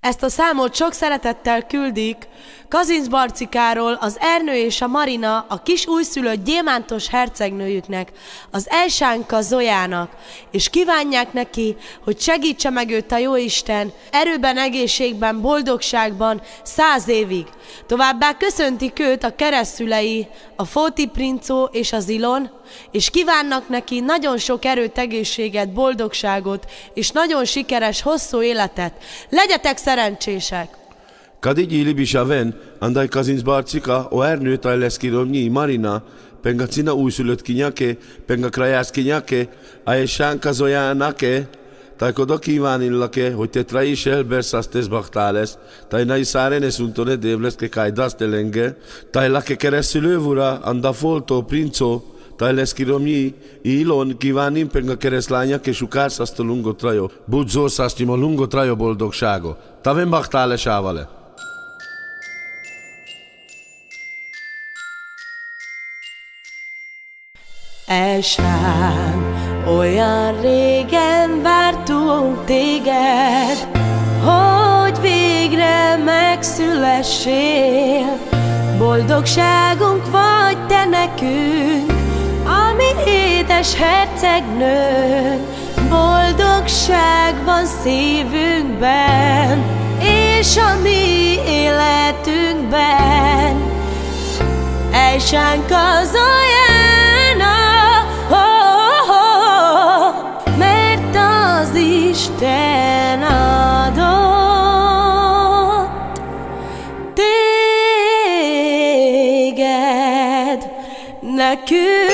Ezt a számot sok szeretettel küldik Kazinc Barcikáról az Ernő és a Marina, a kis újszülött gyémántos hercegnőjüknek, az Elsánka Zojának, és kívánják neki, hogy segítse meg őt a Jóisten erőben, egészségben, boldogságban 100 évig. Továbbá köszöntik őt a keresztszülei, a Fóti Princó és az Ilon, és kívánnak neki nagyon sok erőt, egészséget, boldogságot, és nagyon sikeres, hosszú életet. Legyetek szerencsések! Kadigi Libisaven, andai Kazinc Barcika, o Ernő Tajleszkiromnyi, Marina, penga cina újszülött kinyake, penga krajász kinyake, a Elsánka Zojának-e, tajkoda kívánillake, hogy te trais elbersasztes baktáles, taj nai szárenes untone dévleszke kajdasztelenge, taj lake keresztülővura, anda foltó princó, Tajleszkiromnyi, Ilon kívánim penga keresztlányak és ukárszasztó lungot rajo, budzószasztyima lungot rajo boldogságo. Taven baktáles ávale. Elsán, olyan régen vártunk téged, hogy végre megszülessél. Boldogságunk vagy te nekünk, a mi édes hercegnőnk. Boldogság van szívünkben, és a mi életünkben. Elsánka Zojána, mert az Isten adott téged nekünk.